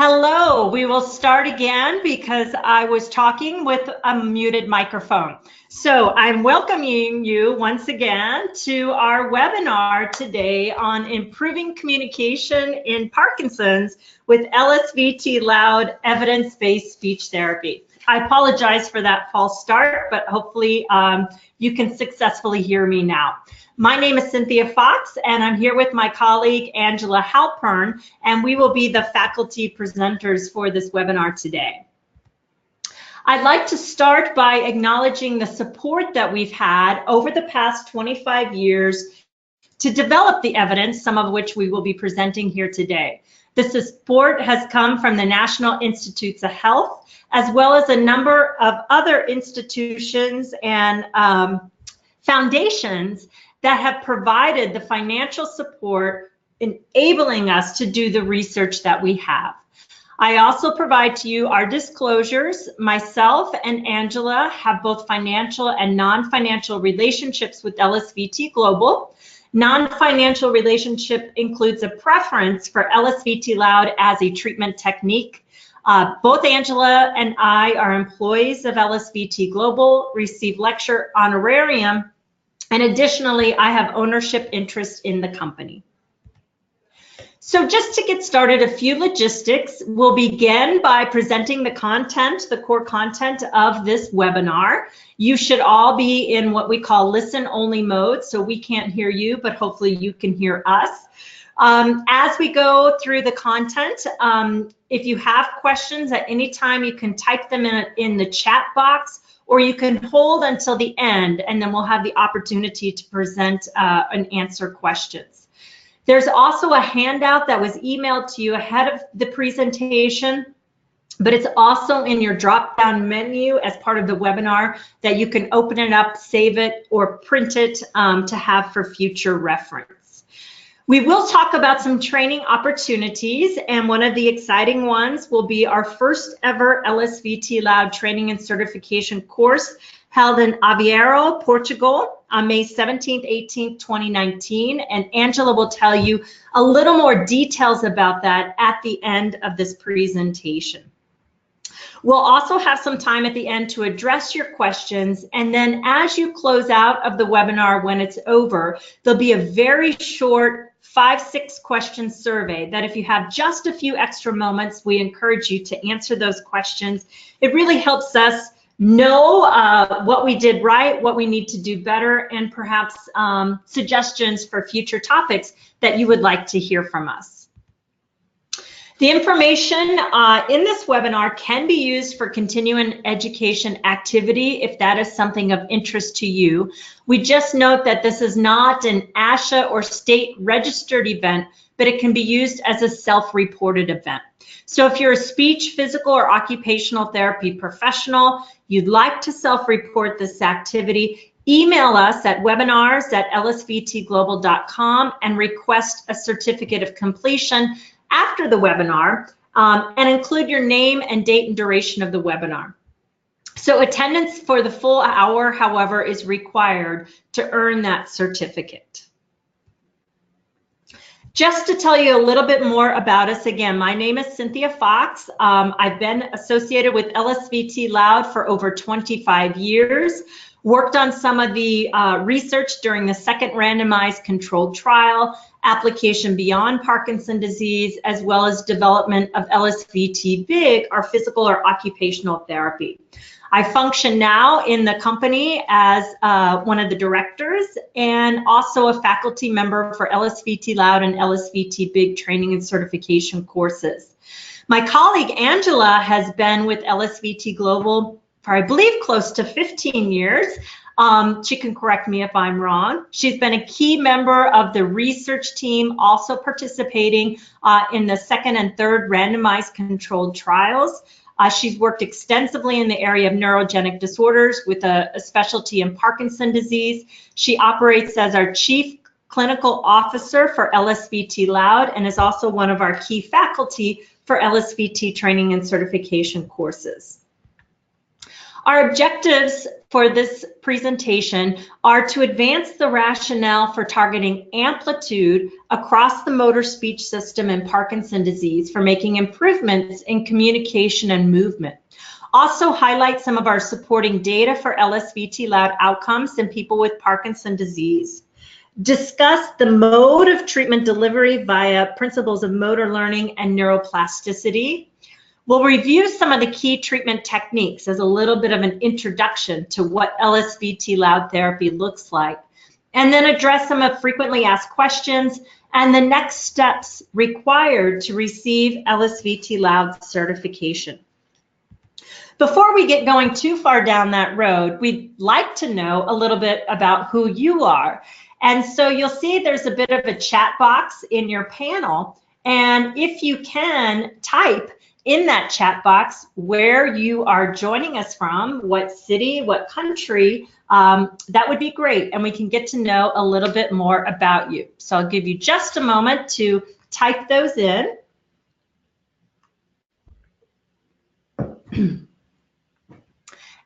Hello, we will start again because I was talking with a muted microphone. So I'm welcoming you once again to our webinar today on improving communication in Parkinson's with LSVT LOUD evidence-based speech therapy. I apologize for that false start, but hopefully you can successfully hear me now. My name is Cynthia Fox, and I'm here with my colleague, Angela Halpern, and we will be the faculty presenters for this webinar today. I'd like to start by acknowledging the support that we've had over the past 25 years to develop the evidence, some of which we will be presenting here today. This support has come from the National Institutes of Health, as well as a number of other institutions and foundations that have provided the financial support enabling us to do the research that we have. I also provide to you our disclosures. Myself and Angela have both financial and non-financial relationships with LSVT Global. Non-financial relationship includes a preference for LSVT LOUD as a treatment technique. Both Angela and I are employees of LSVT Global, receive lecture honorarium, and additionally, I have ownership interest in the company. So just to get started, a few logistics. We'll begin by presenting the content, the core content of this webinar. You should all be in what we call listen-only mode, so we can't hear you, but hopefully you can hear us. As we go through the content, if you have questions at any time, you can type them in the chat box, or you can hold until the end, and then we'll have the opportunity to present and answer questions. There's also a handout that was emailed to you ahead of the presentation, but it's also in your drop-down menu as part of the webinar that you can open it up, save it, or print it to have for future reference. We will talk about some training opportunities, and one of the exciting ones will be our first ever LSVT LOUD training and certification course held in Aveiro, Portugal on May 17th, 18th, 2019, and Angela will tell you a little more details about that at the end of this presentation. We'll also have some time at the end to address your questions, and then as you close out of the webinar when it's over, there'll be a very short 5-6 question survey that if you have just a few extra moments, we encourage you to answer those questions. It really helps us know what we did right, what we need to do better, and perhaps suggestions for future topics that you would like to hear from us. The information in this webinar can be used for continuing education activity if that is something of interest to you. We just note that this is not an ASHA or state registered event, but it can be used as a self-reported event. So if you're a speech, physical, or occupational therapy professional, you'd like to self-report this activity, email us at webinars@lsvtglobal.com and request a certificate of completion after the webinar, and include your name and date and duration of the webinar. So attendance for the full hour, however, is required to earn that certificate. Just to tell you a little bit more about us, again, my name is Cynthia Fox. I've been associated with LSVT LOUD for over 25 years. Worked on some of the research during the second randomized controlled trial, application beyond Parkinson's disease, as well as development of LSVT BIG, our physical or occupational therapy. I function now in the company as one of the directors and also a faculty member for LSVT LOUD and LSVT BIG training and certification courses. My colleague Angela has been with LSVT Global for, I believe, close to 15 years. She can correct me if I'm wrong. She's been a key member of the research team, also participating in the second and third randomized controlled trials. She's worked extensively in the area of neurogenic disorders with a specialty in Parkinson's disease. She operates as our Chief Clinical Officer for LSVT LOUD and is also one of our key faculty for LSVT training and certification courses. Our objectives for this presentation are to advance the rationale for targeting amplitude across the motor speech system in Parkinson's disease for making improvements in communication and movement. Also highlight some of our supporting data for LSVT LOUD outcomes in people with Parkinson's disease. Discuss the mode of treatment delivery via principles of motor learning and neuroplasticity. We'll review some of the key treatment techniques as a little bit of an introduction to what LSVT LOUD therapy looks like, and then address some of frequently asked questions and the next steps required to receive LSVT LOUD certification. Before we get going too far down that road, we'd like to know a little bit about who you are. And so you'll see there's a bit of a chat box in your panel. And if you can type in that chat box where you are joining us from, what city, what country, that would be great. And we can get to know a little bit more about you. So I'll give you just a moment to type those in.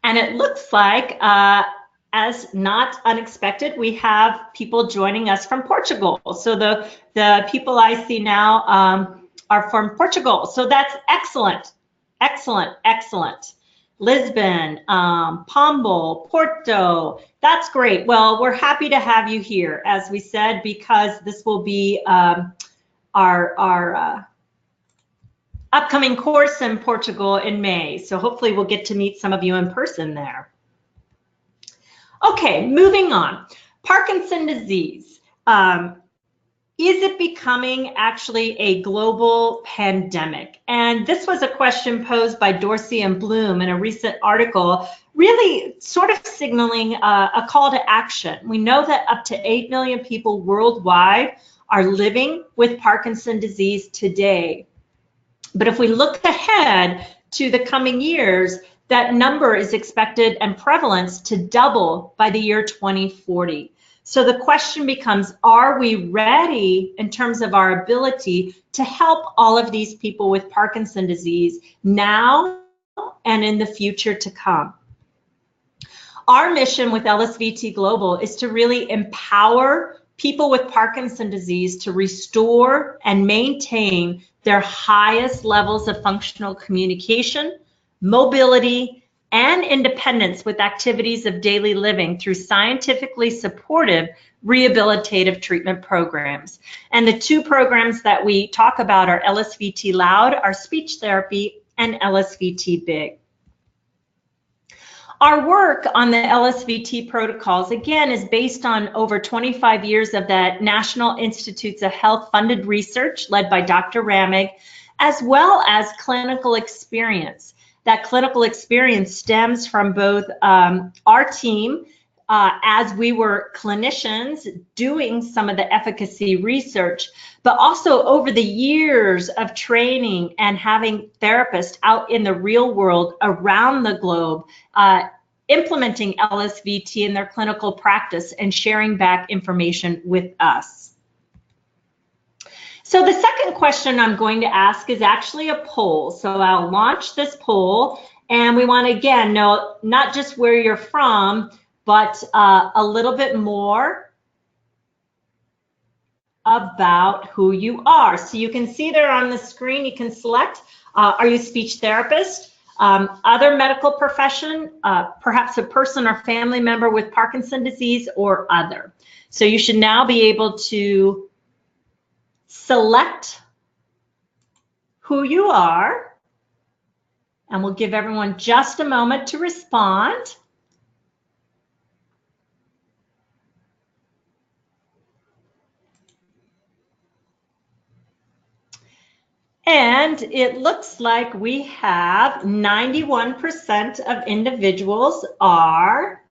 And it looks like, as not unexpected, we have people joining us from Portugal. So the people I see now are from Portugal. So that's excellent, excellent, excellent. Lisbon, Pombal, Porto, that's great. Well, we're happy to have you here, as we said, because this will be our upcoming course in Portugal in May. So hopefully we'll get to meet some of you in person there. Okay, moving on. Parkinson's disease. Is it becoming actually a global pandemic? And this was a question posed by Dorsey and Bloom in a recent article, really sort of signaling a call to action. We know that up to 8 million people worldwide are living with Parkinson's disease today. But if we look ahead to the coming years, that number is expected and prevalence to double by the year 2040. So the question becomes, are we ready in terms of our ability to help all of these people with Parkinson's disease now and in the future to come? Our mission with LSVT Global is to really empower people with Parkinson's disease to restore and maintain their highest levels of functional communication, mobility, and independence with activities of daily living through scientifically supportive rehabilitative treatment programs. And the two programs that we talk about are LSVT LOUD, our speech therapy, and LSVT BIG. Our work on the LSVT protocols, again, is based on over 25 years of that National Institutes of Health funded research led by Dr. Ramig, as well as clinical experience. That clinical experience stems from both our team as we were clinicians doing some of the efficacy research, but also over the years of training and having therapists out in the real world around the globe implementing LSVT in their clinical practice and sharing back information with us. So the second question I'm going to ask is actually a poll. So I'll launch this poll, and we want to, again, know not just where you're from, but a little bit more about who you are. So you can see there on the screen, you can select, are you a speech therapist, other medical profession, perhaps a person or family member with Parkinson's disease, or other. So you should now be able to select who you are, and we'll give everyone just a moment to respond. And it looks like we have 91% of individuals are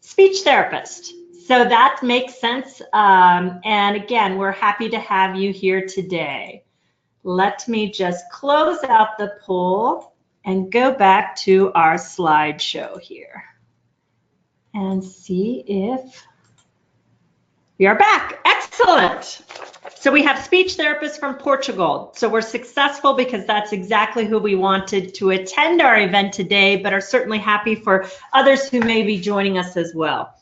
speech therapists. So that makes sense. And again, we're happy to have you here today. Let me just close out the poll and go back to our slideshow here and see if we are back. Excellent. Excellent. So we have speech therapists from Portugal. So we're successful because that's exactly who we wanted to attend our event today, but are certainly happy for others who may be joining us as well.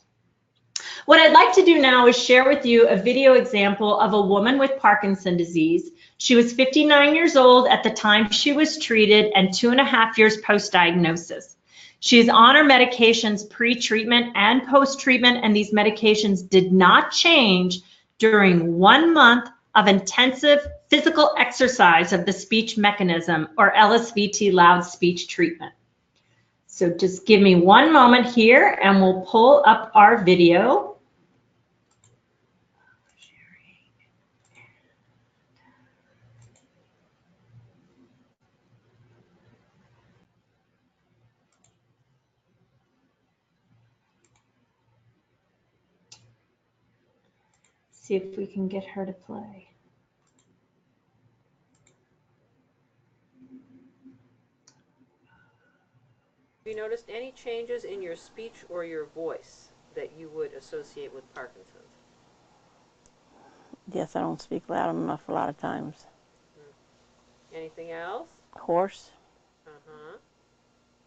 What I'd like to do now is share with you a video example of a woman with Parkinson's disease. She was 59 years old at the time she was treated and 2.5 years post-diagnosis. She is on her medications pre-treatment and post-treatment, and these medications did not change during 1 month of intensive physical exercise of the speech mechanism, or LSVT LOUD speech treatment. So just give me 1 moment here and we'll pull up our video. See if we can get her to play. Have you noticed any changes in your speech or your voice that you would associate with Parkinson's? Yes, I don't speak loud enough a lot of times. Anything else? Hoarse. Uh-huh.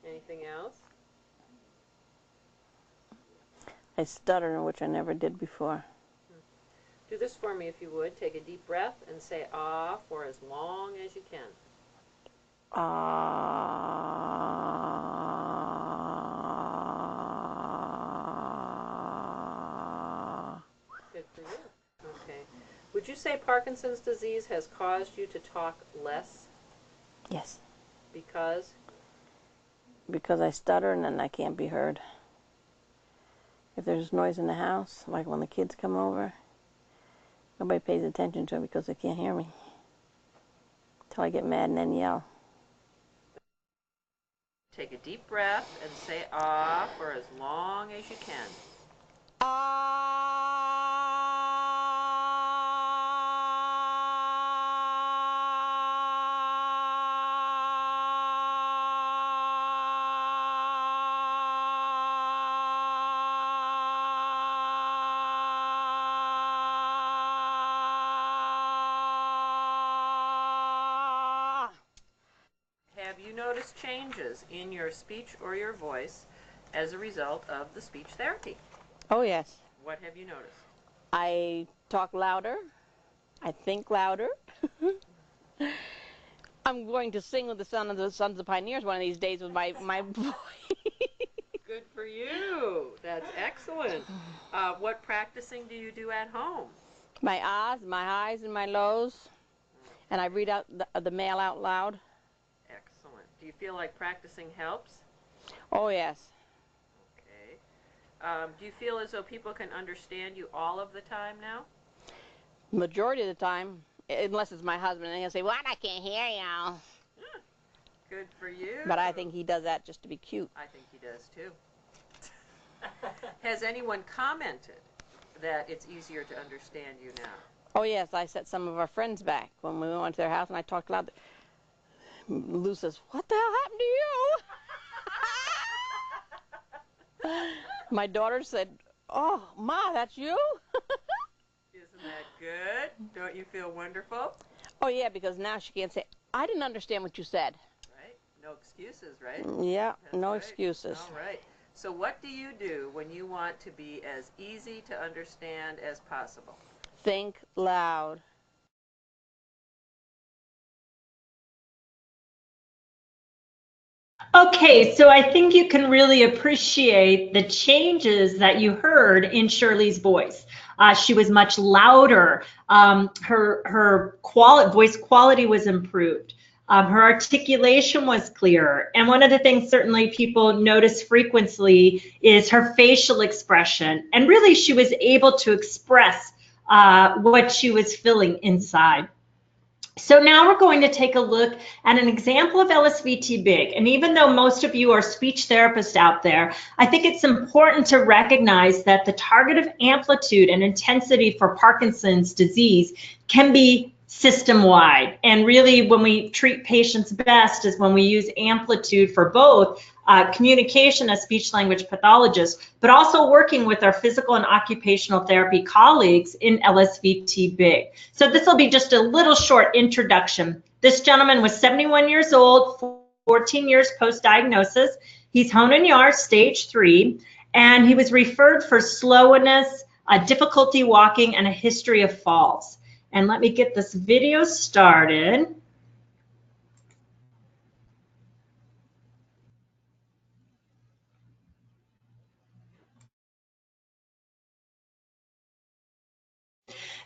Anything else? I stutter, which I never did before. Do this for me if you would. Take a deep breath and say ah for as long as you can. Ah. Good for you. Okay. Would you say Parkinson's disease has caused you to talk less? Yes. Because? Because I stutter and then I can't be heard. If there's noise in the house, like when the kids come over, nobody pays attention to it because they can't hear me. Until I get mad and then yell. Take a deep breath and say ah for as long as you can. Have you noticed changes in your speech or your voice as a result of the speech therapy? Oh, yes. What have you noticed? I talk louder. I think louder. I'm going to sing with the Sons of the Pioneers one of these days with my voice. Good for you. That's excellent. What practicing do you do at home? My ahs, my highs, and my lows. And I read out the mail out loud. Excellent. Do you feel like practicing helps? Oh, yes. Okay. Do you feel as though people can understand you all of the time now? Majority of the time, unless it's my husband, and he'll say, "What? I can't hear you." Good for you. But I think he does that just to be cute. I think he does too. Has anyone commented that it's easier to understand you now? Oh, yes. I set some of our friends back when we went to their house and I talked loud. Lou says, "What the hell happened to you?" My daughter said, "Oh, Ma, that's you?" Isn't that good? Don't you feel wonderful? Oh, yeah, because now she can't say, "I didn't understand what you said." Right? No excuses, right? Yeah, That's no right. excuses. All right. So what do you do when you want to be as easy to understand as possible? Think loud. Okay, so I think you can really appreciate the changes that you heard in Shirley's voice. She was much louder. Her voice quality was improved. Her articulation was clearer. And one of the things certainly people notice frequently is her facial expression. And really, she was able to express what she was feeling inside. So now we're going to take a look at an example of LSVT big. And even though most of you are speech therapists out there, I think it's important to recognize that the target of amplitude and intensity for Parkinson's disease can be system-wide. And really, when we treat patients best is when we use amplitude for both communication as speech-language pathologists, but also working with our physical and occupational therapy colleagues in LSVT Big. So this will be just a little short introduction. This gentleman was 71 years old, 14 years post-diagnosis. He's Hoehn-Yahr stage 3, and he was referred for slowness, difficulty walking, and a history of falls. And let me get this video started.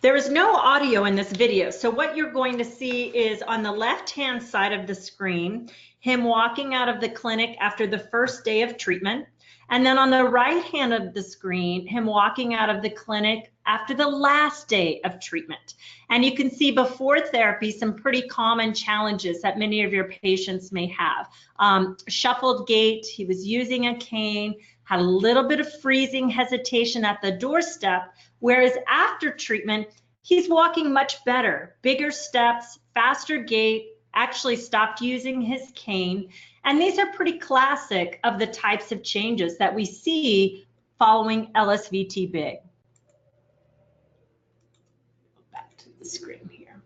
There is no audio in this video, so what you're going to see is on the left-hand side of the screen, him walking out of the clinic after the first day of treatment, and then on the right hand of the screen, him walking out of the clinic after the last day of treatment. And you can see before therapy some pretty common challenges that many of your patients may have. Shuffled gait, he was using a cane, had a little bit of freezing hesitation at the doorstep, whereas after treatment, he's walking much better, bigger steps, faster gait, actually stopped using his cane. And these are pretty classic of the types of changes that we see following LSVT Big. Back to the screen here.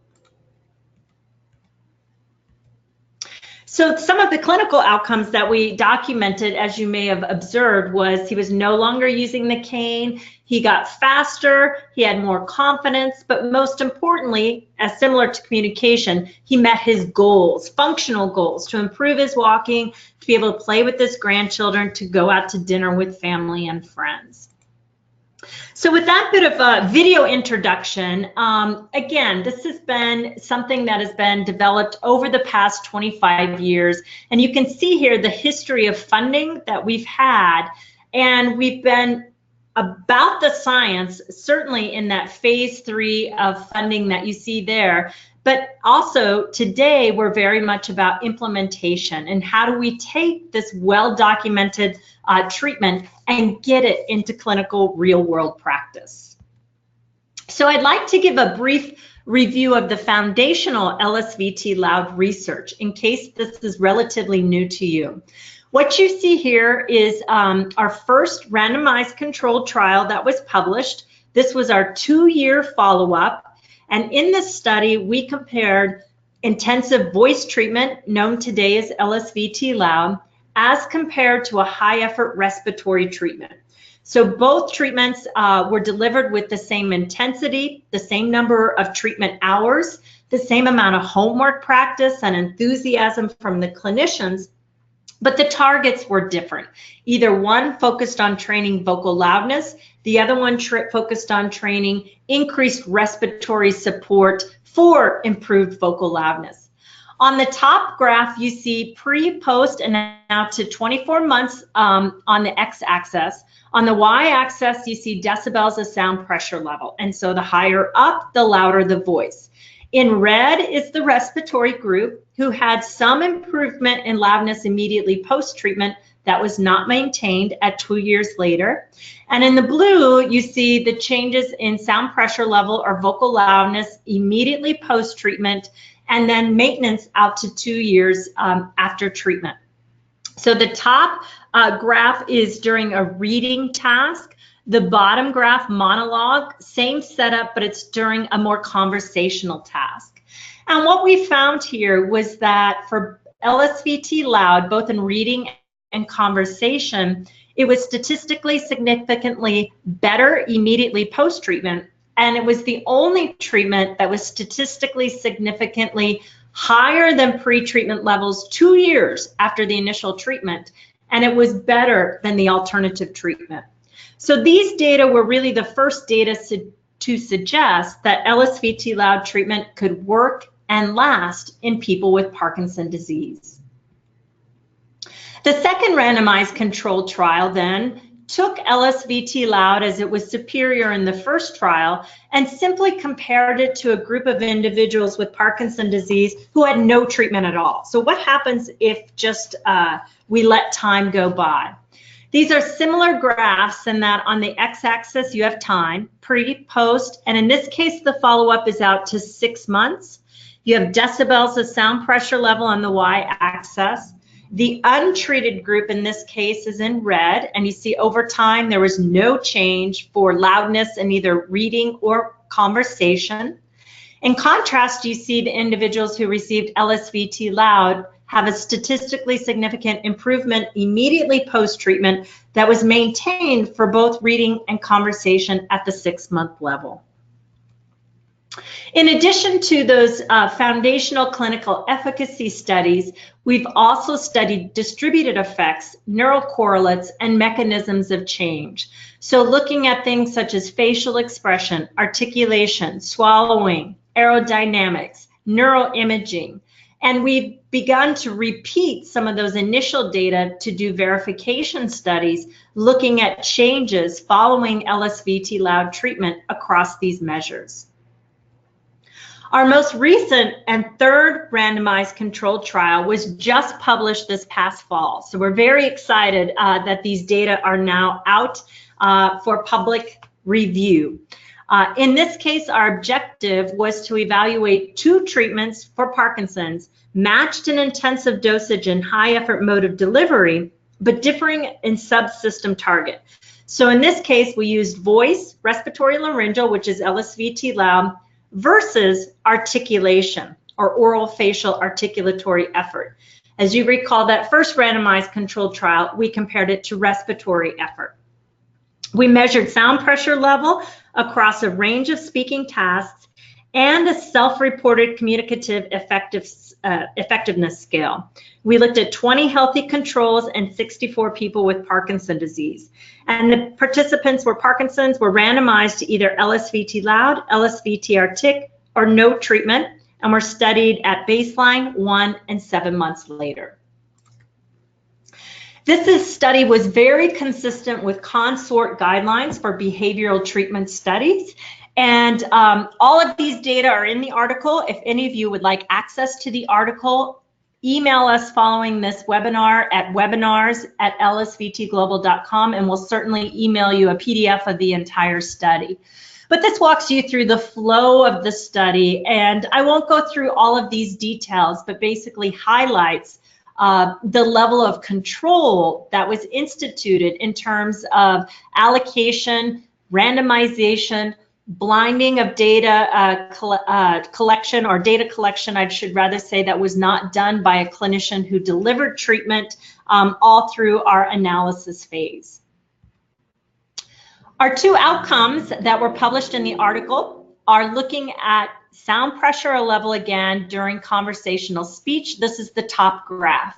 So some of the clinical outcomes that we documented, as you may have observed, was he was no longer using the cane, he got faster, he had more confidence, but most importantly, as similar to communication, he met his goals, functional goals, to improve his walking, to be able to play with his grandchildren, to go out to dinner with family and friends. So with that bit of a video introduction, again, this has been something that has been developed over the past 25 years. And you can see here the history of funding that we've had. And we've been about the science, certainly in that phase 3 of funding that you see there. But also today, we're very much about implementation and how do we take this well-documented treatment and get it into clinical real-world practice. So I'd like to give a brief review of the foundational LSVT LOUD research in case this is relatively new to you. What you see here is our first randomized controlled trial that was published. This was our 2-year follow-up. And in this study, we compared intensive voice treatment, known today as LSVT LOUD, as compared to a high-effort respiratory treatment. So both treatments were delivered with the same intensity, the same number of treatment hours, the same amount of homework practice and enthusiasm from the clinicians, but the targets were different. Either one focused on training vocal loudness, the other one focused on training increased respiratory support for improved vocal loudness. On the top graph, you see pre, post, and now to 24 months on the x-axis. On the y-axis, you see decibels of sound pressure level. And so the higher up, the louder the voice. In red is the respiratory group who had some improvement in loudness immediately post-treatment that was not maintained at 2 years later. And in the blue, you see the changes in sound pressure level or vocal loudness immediately post-treatment and then maintenance out to 2 years after treatment. So the top graph is during a reading task. The bottom graph, monologue, same setup, but it's during a more conversational task. And what we found here was that for LSVT LOUD, both in reading and conversation, it was statistically significantly better immediately post-treatment. And it was the only treatment that was statistically significantly higher than pre-treatment levels 2 years after the initial treatment. And it was better than the alternative treatment. So these data were really the first data to suggest that LSVT LOUD treatment could work and last in people with Parkinson's disease. The second randomized controlled trial then took LSVT LOUD as it was superior in the first trial and simply compared it to a group of individuals with Parkinson's disease who had no treatment at all. So what happens if just we let time go by? These are similar graphs in that on the x-axis you have time, pre, post, and in this case the follow-up is out to 6 months. You have decibels of sound pressure level on the y-axis. The untreated group in this case is in red, and you see over time there was no change for loudness in either reading or conversation. In contrast, you see the individuals who received LSVT LOUD have a statistically significant improvement immediately post-treatment that was maintained for both reading and conversation at the 6-month level. In addition to those foundational clinical efficacy studies, we've also studied distributed effects, neural correlates, and mechanisms of change. So looking at things such as facial expression, articulation, swallowing, aerodynamics, neuroimaging, and we've begun to repeat some of those initial data to do verification studies looking at changes following LSVT LOUD treatment across these measures. Our most recent and third randomized controlled trial was just published this past fall. So we're very excited that these data are now out for public review. In this case, our objective was to evaluate 2 treatments for Parkinson's, matched in intensive dosage and high effort mode of delivery, but differing in subsystem target. So in this case, we used voice, respiratory laryngeal, which is LSVT LOUD, versus articulation, or oral facial articulatory effort. As you recall, that first randomized controlled trial, we compared it to respiratory effort. We measured sound pressure level across a range of speaking tasks and a self-reported communicative effectiveness scale. We looked at 20 healthy controls and 64 people with Parkinson's disease. And the participants were Parkinson's were randomized to either LSVT LOUD, LSVT Artic, or no treatment, and were studied at baseline, 1, and 7 months later. This study was very consistent with consort guidelines for behavioral treatment studies. And all of these data are in the article. If any of you would like access to the article, email us following this webinar at webinars@lsvtglobal.com, and we'll certainly email you a PDF of the entire study. But this walks you through the flow of the study, and I won't go through all of these details, but basically highlights the level of control that was instituted in terms of allocation, randomization, blinding of data collection, or data collection, I should rather say, that was not done by a clinician who delivered treatment all through our analysis phase. Our 2 outcomes that were published in the article are looking at sound pressure level again during conversational speech. This is the top graph.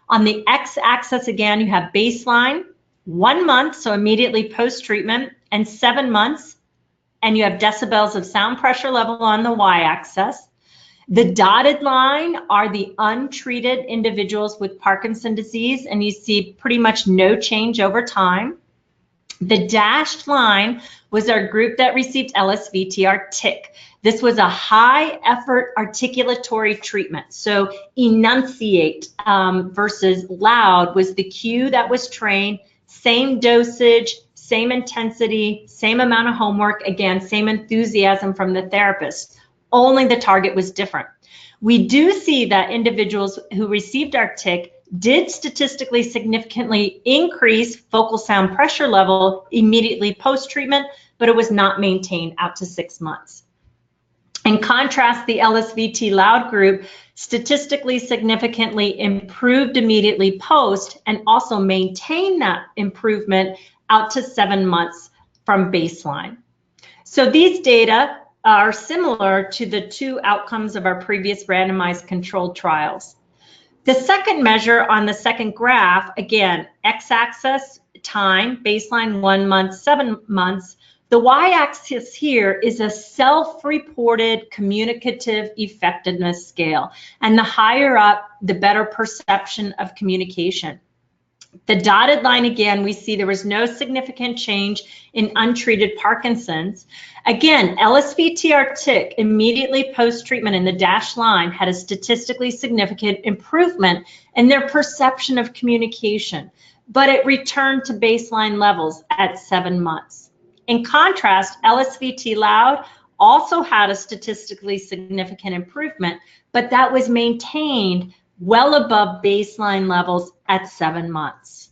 On the x-axis again, you have baseline, 1 month, so immediately post-treatment, and 7 months, and you have decibels of sound pressure level on the y-axis. The dotted line are the untreated individuals with Parkinson's disease, and you see pretty much no change over time. The dashed line was our group that received LSVT Artic. This was a high effort articulatory treatment. So enunciate versus loud was the cue that was trained, same dosage, same intensity, same amount of homework, again, same enthusiasm from the therapist, only the target was different. We do see that individuals who received Artic did statistically significantly increase focal sound pressure level immediately post-treatment, but it was not maintained out to 6 months. In contrast, the LSVT LOUD group statistically significantly improved immediately post and also maintained that improvement out to 7 months from baseline. So these data are similar to the 2 outcomes of our previous randomized controlled trials. The second measure on the second graph, again, x-axis time, baseline 1 month, 7 months. The y-axis here is a self-reported communicative effectiveness scale. And the higher up, the better perception of communication. The dotted line, again, we see there was no significant change in untreated Parkinson's. Again, LSVT Artic immediately post-treatment in the dashed line had a statistically significant improvement in their perception of communication, but it returned to baseline levels at 7 months. In contrast, LSVT LOUD also had a statistically significant improvement, but that was maintained well above baseline levels at 7 months.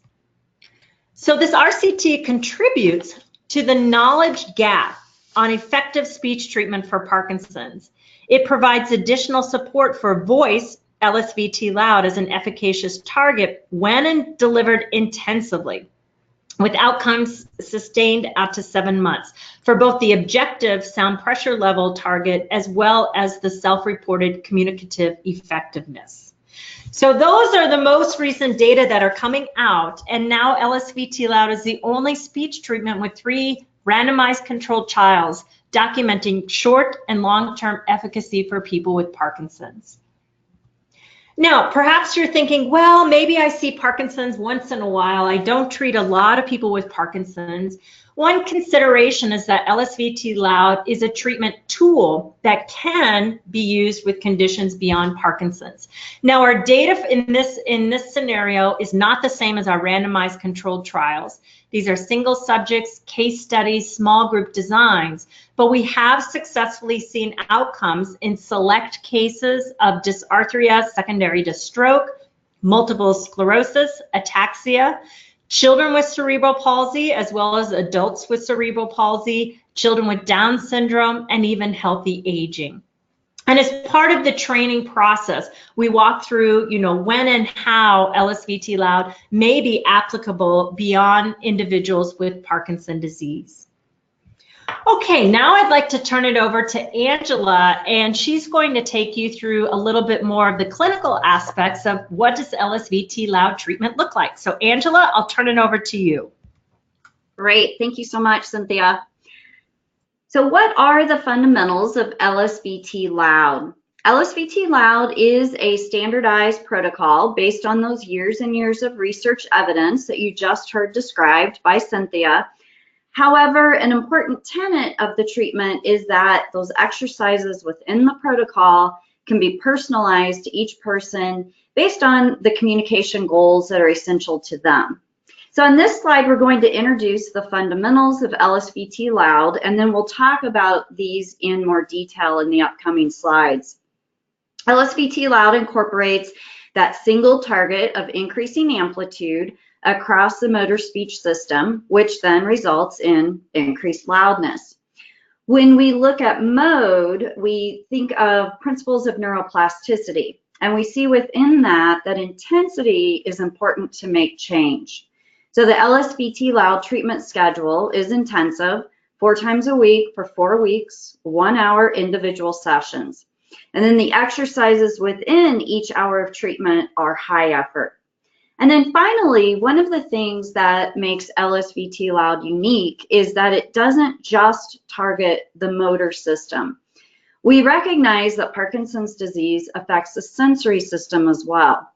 So this RCT contributes to the knowledge gap on effective speech treatment for Parkinson's. It provides additional support for voice, LSVT LOUD, as an efficacious target when delivered intensively, with outcomes sustained out to 7 months for both the objective sound pressure level target as well as the self-reported communicative effectiveness. So those are the most recent data that are coming out, and now LSVT LOUD is the only speech treatment with 3 randomized controlled trials documenting short and long-term efficacy for people with Parkinson's. Now, perhaps you're thinking, well, maybe I see Parkinson's once in a while. I don't treat a lot of people with Parkinson's. One consideration is that LSVT LOUD is a treatment tool that can be used with conditions beyond Parkinson's. Now, our data in this scenario is not the same as our randomized controlled trials. These are single subjects, case studies, small group designs, but we have successfully seen outcomes in select cases of dysarthria secondary to stroke, multiple sclerosis, ataxia, children with cerebral palsy, as well as adults with cerebral palsy, children with Down syndrome, and even healthy aging. And as part of the training process, we walk through, when and how LSVT LOUD may be applicable beyond individuals with Parkinson's disease. Okay, now I'd like to turn it over to Angela, and she's going to take you through a little bit more of the clinical aspects of what does LSVT LOUD treatment look like. So Angela, I'll turn it over to you. Great, thank you so much, Cynthia. So what are the fundamentals of LSVT LOUD? LSVT LOUD is a standardized protocol based on those years and years of research evidence that you just heard described by Cynthia. However, an important tenet of the treatment is that those exercises within the protocol can be personalized to each person based on the communication goals that are essential to them. So in this slide, we're going to introduce the fundamentals of LSVT LOUD, and then we'll talk about these in more detail in the upcoming slides. LSVT LOUD incorporates that single target of increasing amplitude across the motor speech system, which then results in increased loudness. When we look at mode, we think of principles of neuroplasticity, and we see within that intensity is important to make change. So the LSVT LOUD treatment schedule is intensive, 4 times a week for 4 weeks, 1-hour individual sessions. And then the exercises within each hour of treatment are high effort. And then finally, one of the things that makes LSVT LOUD unique is that it doesn't just target the motor system. We recognize that Parkinson's disease affects the sensory system as well.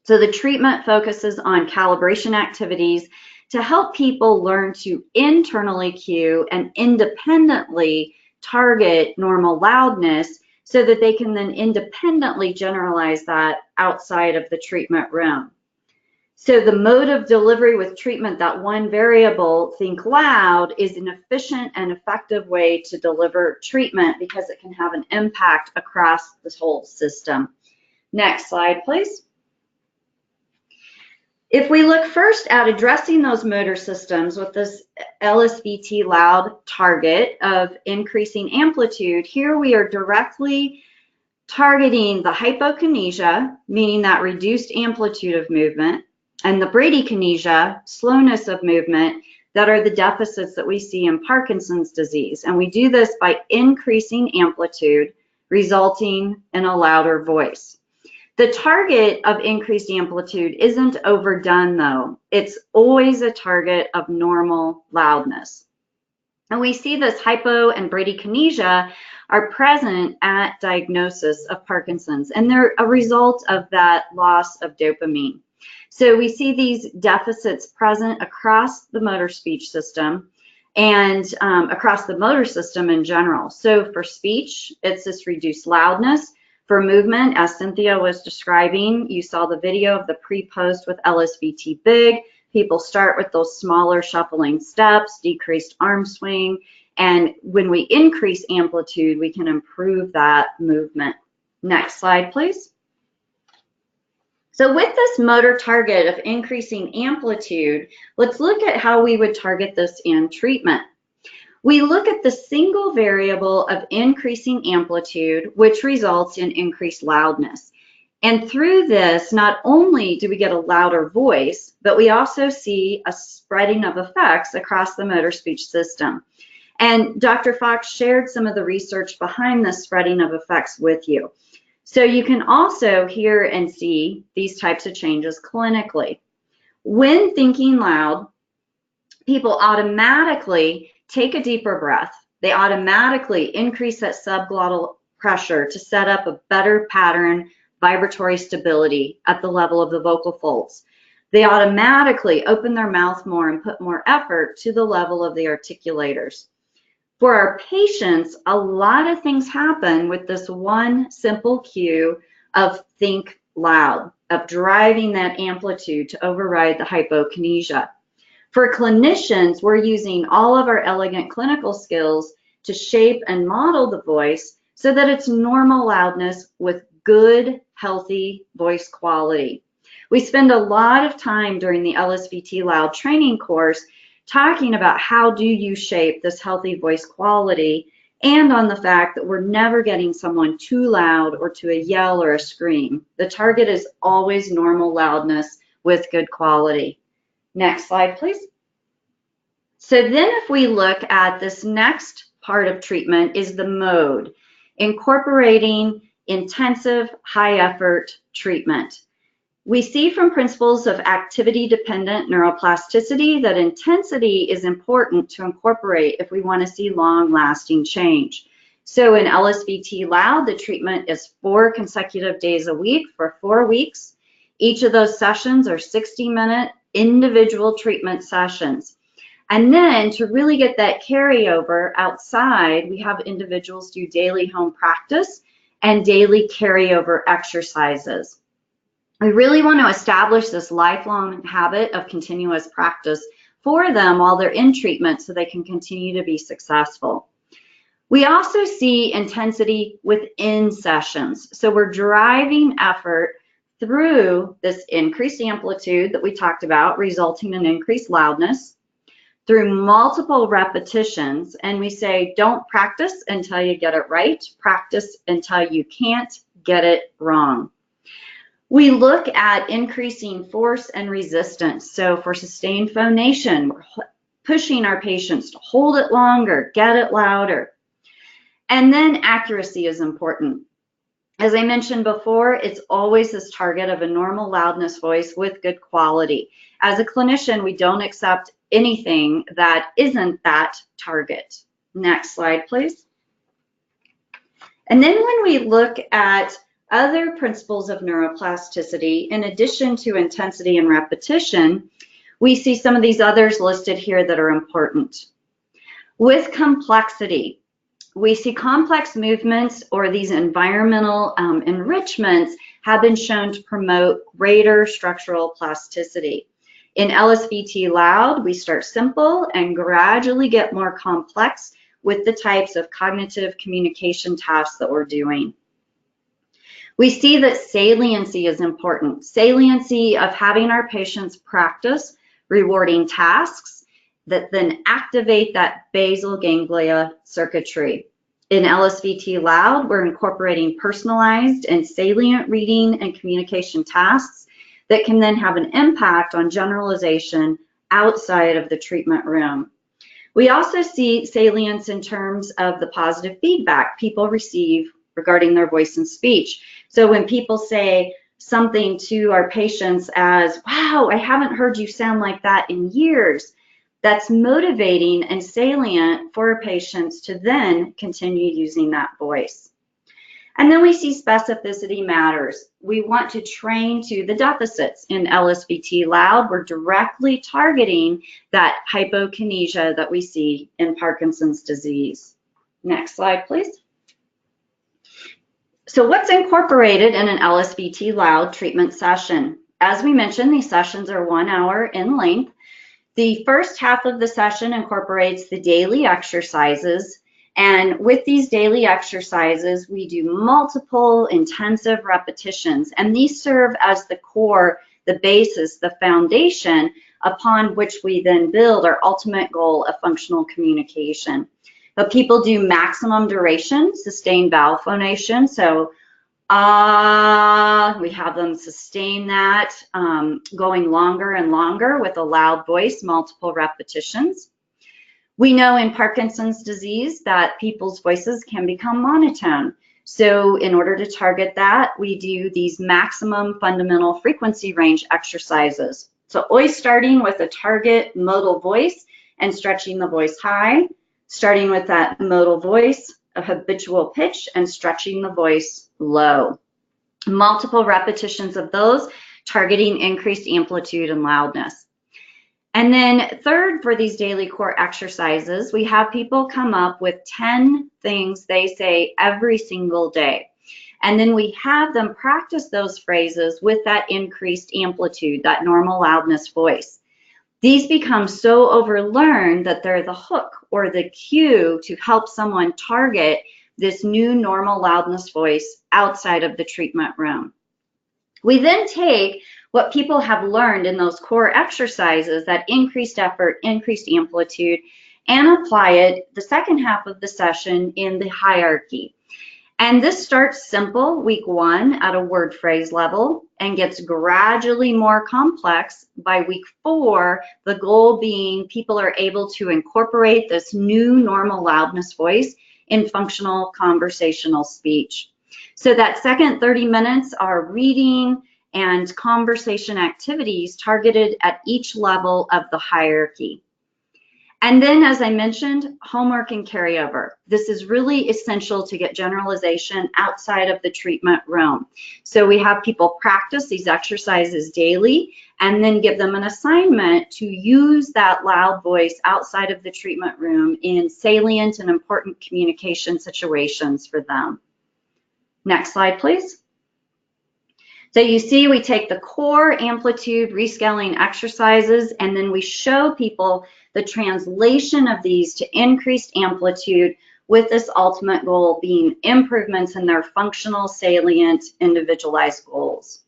So the treatment focuses on calibration activities to help people learn to internally cue and independently target normal loudness so that they can then independently generalize that outside of the treatment room. So the mode of delivery with treatment, that one variable, think loud, is an efficient and effective way to deliver treatment because it can have an impact across the whole system. Next slide, please. If we look first at addressing those motor systems with this LSVT LOUD target of increasing amplitude, here we are directly targeting the hypokinesia, meaning that reduced amplitude of movement, and the bradykinesia, slowness of movement, that are the deficits that we see in Parkinson's disease. And we do this by increasing amplitude, resulting in a louder voice. The target of increased amplitude isn't overdone though. It's always a target of normal loudness. And we see this hypo and bradykinesia are present at diagnosis of Parkinson's, and they're a result of that loss of dopamine. So we see these deficits present across the motor speech system and across the motor system in general. So for speech, it's this reduced loudness. For movement, as Cynthia was describing, you saw the video of the pre-post with LSVT Big. People start with those smaller shuffling steps, decreased arm swing, And when we increase amplitude, we can improve that movement. Next slide, please. So with this motor target of increasing amplitude, let's look at how we would target this in treatment. We look at the single variable of increasing amplitude, which results in increased loudness. And through this, not only do we get a louder voice, but we also see a spreading of effects across the motor speech system. And Dr. Fox shared some of the research behind this spreading of effects with you. So you can also hear and see these types of changes clinically. When thinking loud, people automatically take a deeper breath. They automatically increase that subglottal pressure to set up a better pattern vibratory stability at the level of the vocal folds. They automatically open their mouth more and put more effort to the level of the articulators. For our patients, a lot of things happen with this one simple cue of think loud, of driving that amplitude to override the hypokinesia. For clinicians, we're using all of our elegant clinical skills to shape and model the voice so that it's normal loudness with good, healthy voice quality. We spend a lot of time during the LSVT LOUD training course talking about how do you shape this healthy voice quality, and on the fact that we're never getting someone too loud or to a yell or a scream. The target is always normal loudness with good quality. Next slide, please. So then if we look at this next part of treatment is the mode, incorporating intensive high effort treatment. We see from principles of activity-dependent neuroplasticity that intensity is important to incorporate if we want to see long-lasting change. So in LSVT LOUD, the treatment is 4 consecutive days a week for 4 weeks. Each of those sessions are 60-minute individual treatment sessions. And then to really get that carryover outside, we have individuals do daily home practice and daily carryover exercises. We really want to establish this lifelong habit of continuous practice for them while they're in treatment so they can continue to be successful. We also see intensity within sessions. So we're driving effort through this increased amplitude that we talked about, resulting in increased loudness, through multiple repetitions, and we say don't practice until you get it right, practice until you can't get it wrong. We look at increasing force and resistance. So for sustained phonation, we're pushing our patients to hold it longer, get it louder. And then accuracy is important. As I mentioned before, it's always this target of a normal loudness voice with good quality. As a clinician, we don't accept anything that isn't that target. Next slide, please. And then when we look at other principles of neuroplasticity, in addition to intensity and repetition, we see some of these others listed here that are important. With complexity, we see complex movements or these environmental enrichments have been shown to promote greater structural plasticity. In LSVT LOUD, we start simple and gradually get more complex with the types of cognitive communication tasks that we're doing. We see that saliency is important. Saliency of having our patients practice rewarding tasks that then activate that basal ganglia circuitry. In LSVT LOUD, we're incorporating personalized and salient reading and communication tasks that can then have an impact on generalization outside of the treatment room. We also see salience in terms of the positive feedback people receive regarding their voice and speech. So when people say something to our patients as, wow, I haven't heard you sound like that in years, that's motivating and salient for our patients to then continue using that voice. And then we see specificity matters. We want to train to the deficits. In LSVT LOUD, we're directly targeting that hypokinesia that we see in Parkinson's disease. Next slide, please. So what's incorporated in an LSVT LOUD treatment session? As we mentioned, these sessions are 1 hour in length. The first half of the session incorporates the daily exercises. And with these daily exercises, we do multiple intensive repetitions. And these serve as the core, the basis, the foundation upon which we then build our ultimate goal of functional communication. But people do maximum duration, sustained vowel phonation. So we have them sustain that, going longer and longer with a loud voice, multiple repetitions. We know in Parkinson's disease that people's voices can become monotone. So in order to target that, we do these maximum fundamental frequency range exercises. So always starting with a target modal voice and stretching the voice high, starting with that modal voice, a habitual pitch, and stretching the voice low. Multiple repetitions of those, targeting increased amplitude and loudness. And then third, for these daily core exercises, we have people come up with 10 things they say every single day. And then we have them practice those phrases with that increased amplitude, that normal loudness voice. These become so overlearned that they're the hook or the cue to help someone target this new normal loudness voice outside of the treatment room. We then take what people have learned in those core exercises, that increased effort, increased amplitude, and apply it the second half of the session in the hierarchy. And this starts simple, week 1, at a word phrase level, and gets gradually more complex by week 4, the goal being people are able to incorporate this new normal loudness voice in functional conversational speech. So that second 30 minutes are reading and conversation activities targeted at each level of the hierarchy. And then, as I mentioned, homework and carryover. This is really essential to get generalization outside of the treatment room. So we have people practice these exercises daily and then give them an assignment to use that loud voice outside of the treatment room in salient and important communication situations for them. Next slide, please. So you see we take the core amplitude rescaling exercises and then we show people the translation of these to increased amplitude with this ultimate goal being improvements in their functional, salient, individualized goals.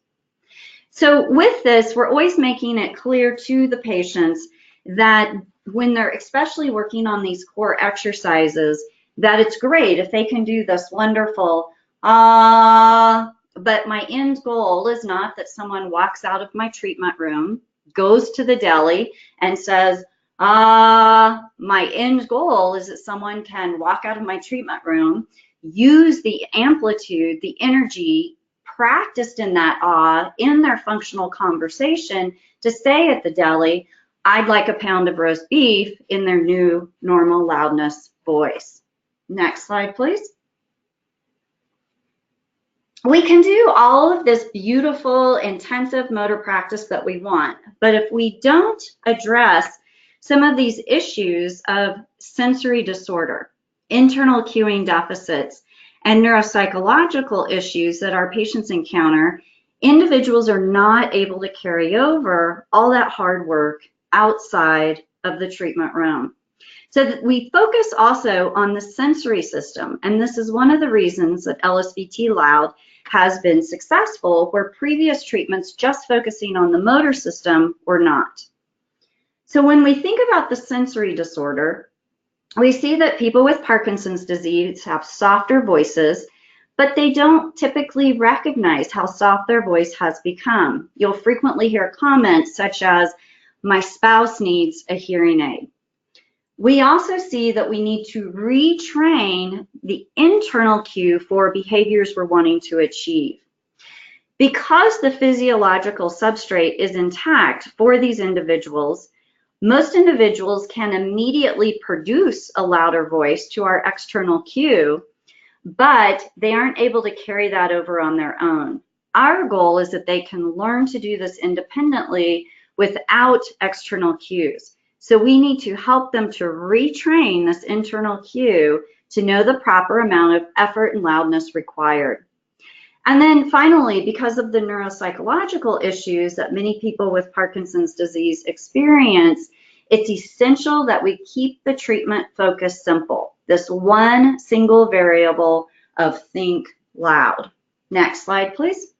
So with this, we're always making it clear to the patients that when they're especially working on these core exercises, that it's great if they can do this wonderful but my end goal is not that someone walks out of my treatment room, goes to the deli, and says, my end goal is that someone can walk out of my treatment room, use the amplitude, the energy practiced in that in their functional conversation to say at the deli, I'd like a pound of roast beef in their new normal loudness voice. Next slide, please. We can do all of this beautiful, intensive motor practice that we want, but if we don't address some of these issues of sensory disorder, internal cueing deficits, and neuropsychological issues that our patients encounter, individuals are not able to carry over all that hard work outside of the treatment room. So that we focus also on the sensory system, and this is one of the reasons that LSVT LOUD has been successful where previous treatments just focusing on the motor system were not. So when we think about the sensory disorder, we see that people with Parkinson's disease have softer voices, but they don't typically recognize how soft their voice has become. You'll frequently hear comments such as, my spouse needs a hearing aid. We also see that we need to retrain the internal cue for behaviors we're wanting to achieve. Because the physiological substrate is intact for these individuals, most individuals can immediately produce a louder voice to our external cue, but they aren't able to carry that over on their own. Our goal is that they can learn to do this independently without external cues. So we need to help them to retrain this internal cue to know the proper amount of effort and loudness required. And then finally, because of the neuropsychological issues that many people with Parkinson's disease experience, It's essential that we keep the treatment focus simple. This one single variable of think loud. Next slide, please.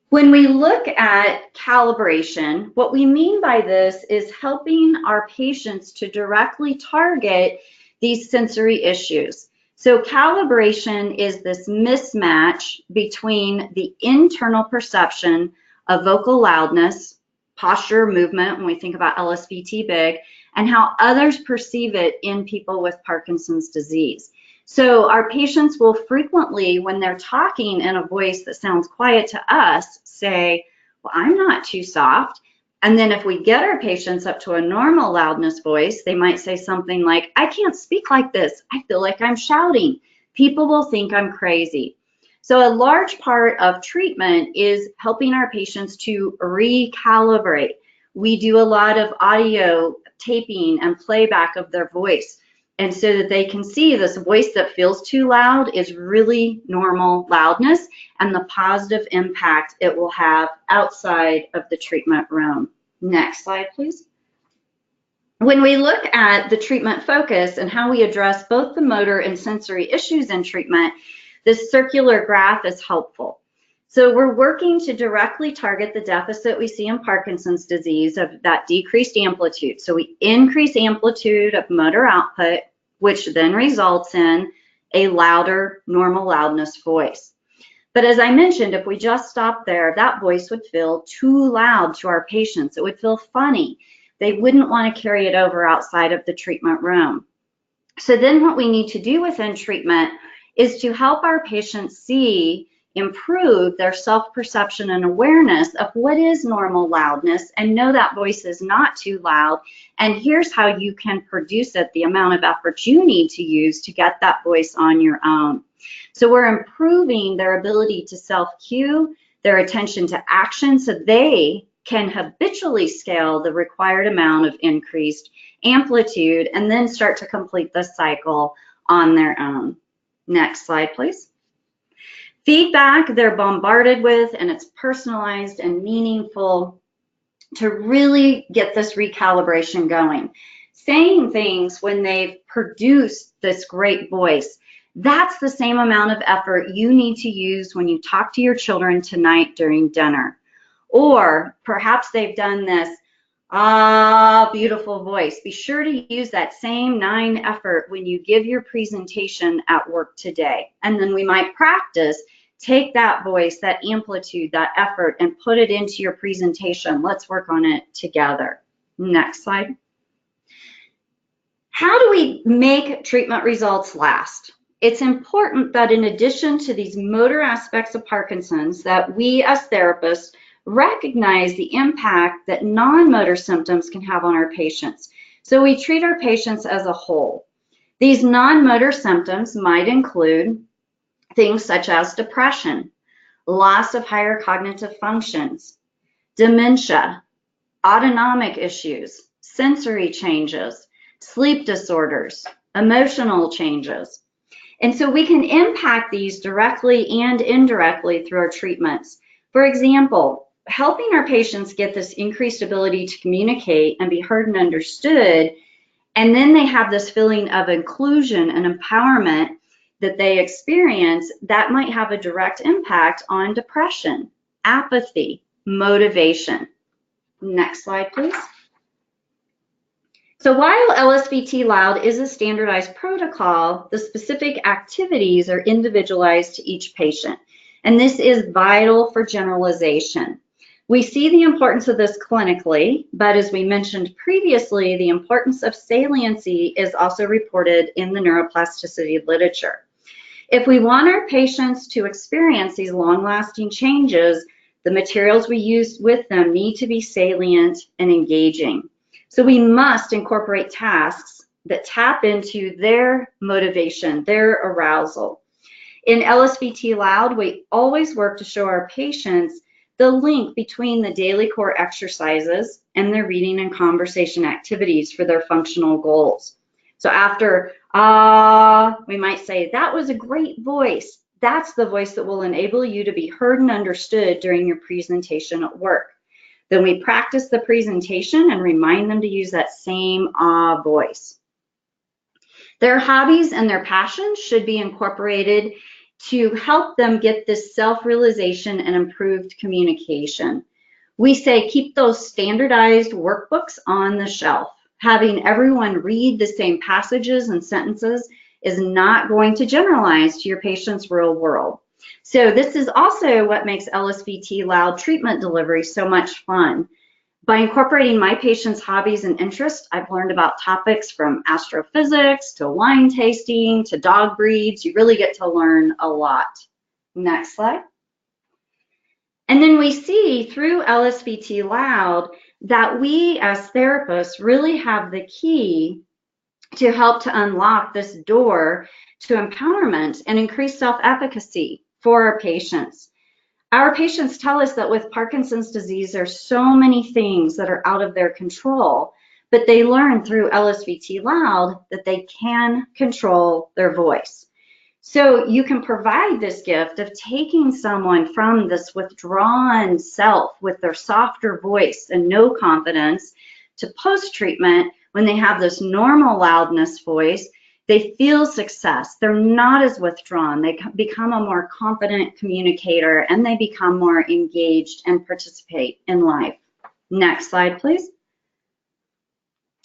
When we look at calibration, what we mean by this is helping our patients to directly target these sensory issues. So calibration is this mismatch between the internal perception of vocal loudness, posture, movement, when we think about LSVT big, and how others perceive it in people with Parkinson's disease. So our patients will frequently, when they're talking in a voice that sounds quiet to us, say, well, I'm not too soft. And then if we get our patients up to a normal loudness voice, they might say something like, I can't speak like this. I feel like I'm shouting. People will think I'm crazy. So a large part of treatment is helping our patients to recalibrate. We do a lot of audio taping and playback of their voice. And so that they can see this voice that feels too loud is really normal loudness and the positive impact it will have outside of the treatment room. Next slide, please. When we look at the treatment focus and how we address both the motor and sensory issues in treatment, this circular graph is helpful. So we're working to directly target the deficit we see in Parkinson's disease of that decreased amplitude. So we increase amplitude of motor output, which then results in a louder, normal loudness voice. But as I mentioned, if we just stop there, that voice would feel too loud to our patients. It would feel funny. They wouldn't want to carry it over outside of the treatment room. So then what we need to do within treatment is to help our patients improve their self-perception and awareness of what is normal loudness and know that voice is not too loud. And here's how you can produce it, the amount of effort you need to use to get that voice on your own. So we're improving their ability to self-cue, their attention to action, so they can habitually scale the required amount of increased amplitude and then start to complete the cycle on their own. Next slide, please. Feedback they're bombarded with, and it's personalized and meaningful to really get this recalibration going. Saying things when they've produced this great voice, that's the same amount of effort you need to use when you talk to your children tonight during dinner. Or perhaps they've done this, beautiful voice. Be sure to use that same 9 effort when you give your presentation at work today. And then we might practice, take that voice, that amplitude, that effort, and put it into your presentation. Let's work on it together. Next slide. How do we make treatment results last? It's important that in addition to these motor aspects of Parkinson's, that we as therapists recognize the impact that non-motor symptoms can have on our patients. So we treat our patients as a whole. These non-motor symptoms might include things such as depression, loss of higher cognitive functions, dementia, autonomic issues, sensory changes, sleep disorders, emotional changes. And so we can impact these directly and indirectly through our treatments. For example, helping our patients get this increased ability to communicate and be heard and understood, and then they have this feeling of inclusion and empowerment that they experience, that might have a direct impact on depression, apathy, motivation. Next slide, please. So while LSVT LOUD is a standardized protocol, the specific activities are individualized to each patient. And this is vital for generalization. We see the importance of this clinically, but as we mentioned previously, the importance of saliency is also reported in the neuroplasticity literature. If we want our patients to experience these long-lasting changes, the materials we use with them need to be salient and engaging. So we must incorporate tasks that tap into their motivation, their arousal. In LSVT LOUD, we always work to show our patients the link between the daily core exercises and their reading and conversation activities for their functional goals. So after, we might say, that was a great voice. That's the voice that will enable you to be heard and understood during your presentation at work. Then we practice the presentation and remind them to use that same ah voice. Their hobbies and their passions should be incorporated to help them get this self-realization and improved communication. We say keep those standardized workbooks on the shelf. Having everyone read the same passages and sentences is not going to generalize to your patient's real world. So this is also what makes LSVT LOUD treatment delivery so much fun. By incorporating my patients' hobbies and interests, I've learned about topics from astrophysics to wine tasting to dog breeds. You really get to learn a lot. Next slide. And then we see through LSVT LOUD that we as therapists really have the key to help to unlock this door to empowerment and increase self-efficacy for our patients. Our patients tell us that with Parkinson's disease, there's so many things that are out of their control, but they learn through LSVT LOUD that they can control their voice. So you can provide this gift of taking someone from this withdrawn self with their softer voice and no confidence to post-treatment when they have this normal loudness voice. They feel success. They're not as withdrawn. They become a more confident communicator and they become more engaged and participate in life. Next slide, please.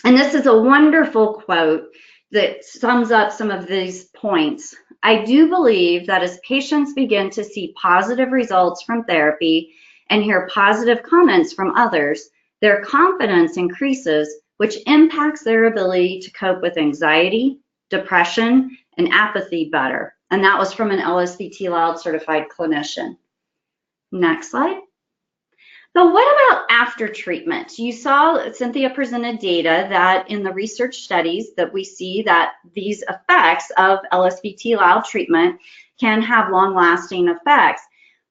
And this is a wonderful quote that sums up some of these points. I do believe that as patients begin to see positive results from therapy and hear positive comments from others, their confidence increases, which impacts their ability to cope with anxiety, depression, and apathy better. And that was from an LSVT LOUD certified clinician. Next slide. So what about after treatment? You saw Cynthia presented data that in the research studies that we see that these effects of LSVT LOUD treatment can have long-lasting effects.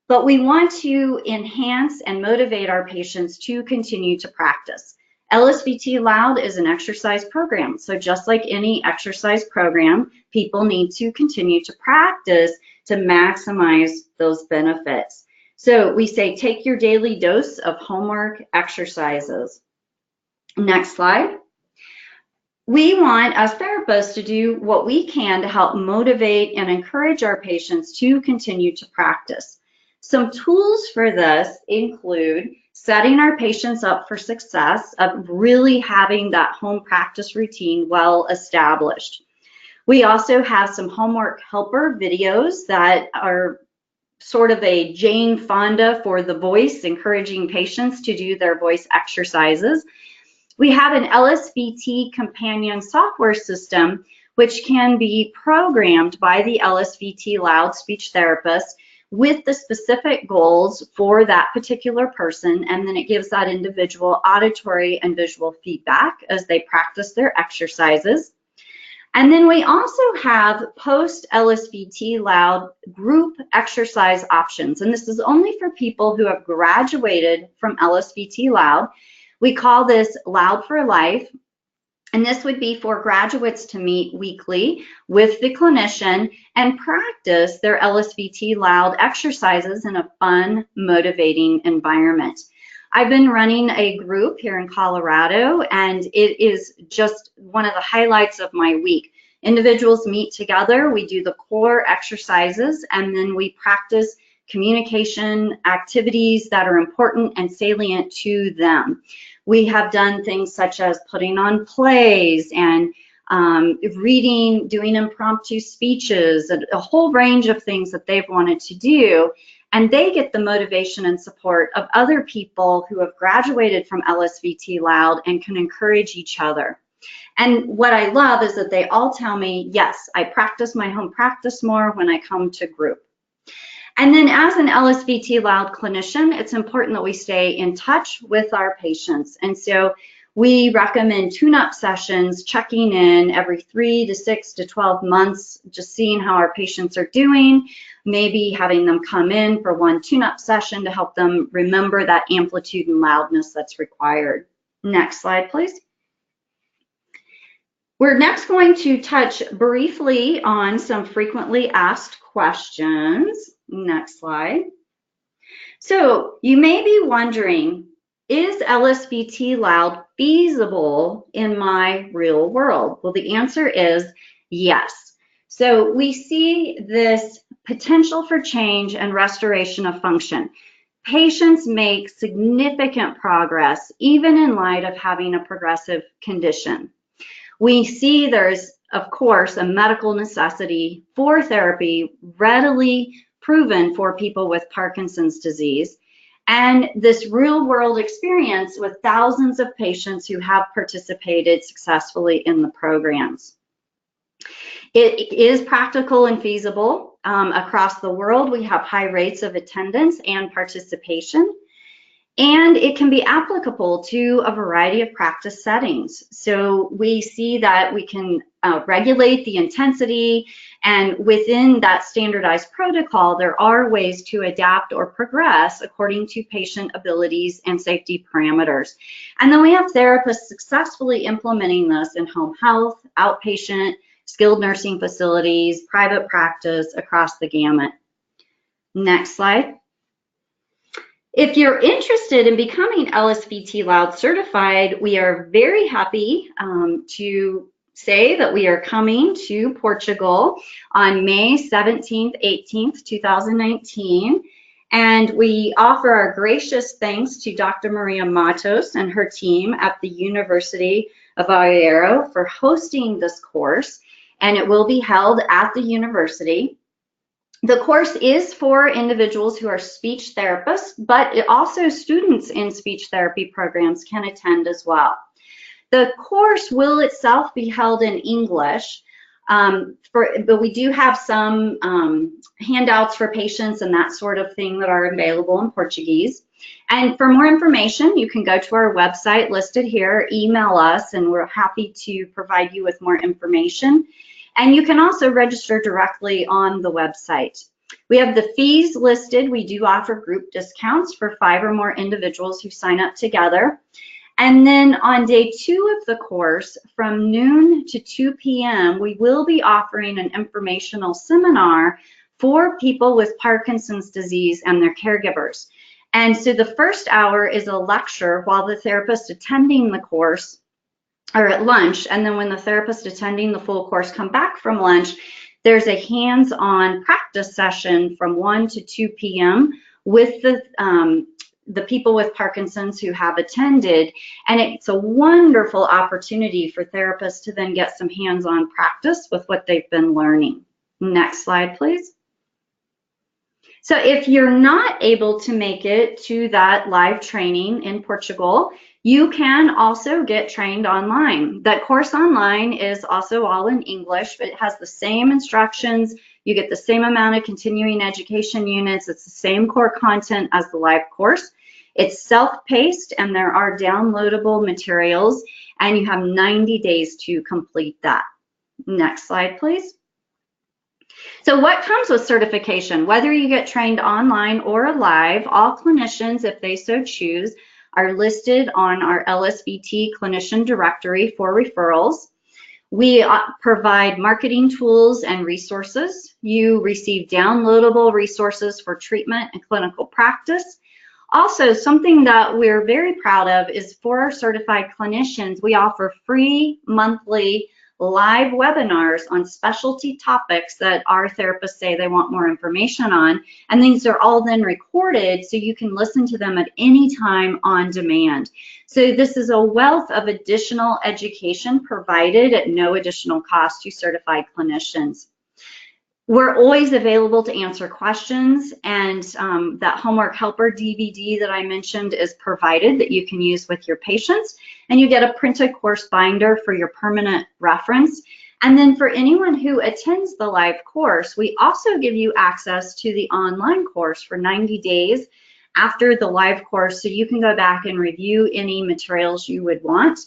But we want to enhance and motivate our patients to continue to practice. LSVT LOUD is an exercise program. So just like any exercise program, people need to continue to practice to maximize those benefits. So we say take your daily dose of homework exercises. Next slide. We want as therapists to do what we can to help motivate and encourage our patients to continue to practice. Some tools for this include setting our patients up for success of really having that home practice routine well established. We also have some homework helper videos that are sort of a Jane Fonda for the voice, encouraging patients to do their voice exercises. We have an LSVT companion software system, which can be programmed by the LSVT LOUD speech therapist with the specific goals for that particular person, and then it gives that individual auditory and visual feedback as they practice their exercises. And then we also have post-LSVT LOUD group exercise options, and this is only for people who have graduated from LSVT LOUD. We call this LOUD for Life, and this would be for graduates to meet weekly with the clinician and practice their LSVT LOUD exercises in a fun, motivating environment. I've been running a group here in Colorado, and it is just one of the highlights of my week. Individuals meet together, we do the core exercises, and then we practice communication activities that are important and salient to them. We have done things such as putting on plays and reading, doing impromptu speeches, a whole range of things that they've wanted to do. And they get the motivation and support of other people who have graduated from LSVT LOUD and can encourage each other. And what I love is that they all tell me, yes, I practice my home practice more when I come to group. And then as an LSVT LOUD clinician, it's important that we stay in touch with our patients. And so we recommend tune-up sessions, checking in every 3 to 6 to 12 months, just seeing how our patients are doing, maybe having them come in for one tune-up session to help them remember that amplitude and loudness that's required. Next slide, please. We're next going to touch briefly on some frequently asked questions. Next slide. So you may be wondering, is LSVT LOUD feasible in my real world? Well, the answer is yes. So we see this potential for change and restoration of function. Patients make significant progress, even in light of having a progressive condition. We see there's, of course, a medical necessity for therapy readily proven for people with Parkinson's disease, and this real-world experience with thousands of patients who have participated successfully in the programs. It is practical and feasible across the world. We have high rates of attendance and participation, and it can be applicable to a variety of practice settings. So we see that we can regulate the intensity, and within that standardized protocol, there are ways to adapt or progress according to patient abilities and safety parameters. And then we have therapists successfully implementing this in home health, outpatient, skilled nursing facilities, private practice, across the gamut. Next slide. If you're interested in becoming LSVT LOUD certified, we are very happy to say that we are coming to Portugal on May 17th, 18th, 2019. And we offer our gracious thanks to Dr. Maria Matos and her team at the University of Aveiro for hosting this course. And it will be held at the university. The course is for individuals who are speech therapists, but also students in speech therapy programs can attend as well. The course will itself be held in English, but we do have some handouts for patients and that sort of thing that are available in Portuguese. And for more information, you can go to our website listed here, email us, and we're happy to provide you with more information. And you can also register directly on the website. We have the fees listed. We do offer group discounts for 5 or more individuals who sign up together. And then on day 2 of the course, from noon to 2 p.m., we will be offering an informational seminar for people with Parkinson's disease and their caregivers. And so the first hour is a lecture while the therapist attending the course or at lunch, and then when the therapist attending the full course come back from lunch, there's a hands-on practice session from 1 to 2 p.m. with the people with Parkinson's who have attended, and it's a wonderful opportunity for therapists to then get some hands-on practice with what they've been learning. Next slide, please. So if you're not able to make it to that live training in Portugal, you can also get trained online. That course online is also all in English, but it has the same instructions. You get the same amount of continuing education units. It's the same core content as the live course. It's self-paced, and there are downloadable materials, and you have 90 days to complete that. Next slide, please. So what comes with certification? Whether you get trained online or live, all clinicians, if they so choose, are listed on our LSVT clinician directory for referrals. We provide marketing tools and resources. You receive downloadable resources for treatment and clinical practice. Also, something that we're very proud of is for our certified clinicians, we offer free monthly live webinars on specialty topics that our therapists say they want more information on, and these are all then recorded so you can listen to them at any time on demand. So this is a wealth of additional education provided at no additional cost to certified clinicians. We're always available to answer questions, and that Homework Helper DVD that I mentioned is provided that you can use with your patients, and you get a printed course binder for your permanent reference. And then for anyone who attends the live course, we also give you access to the online course for 90 days after the live course, so you can go back and review any materials you would want.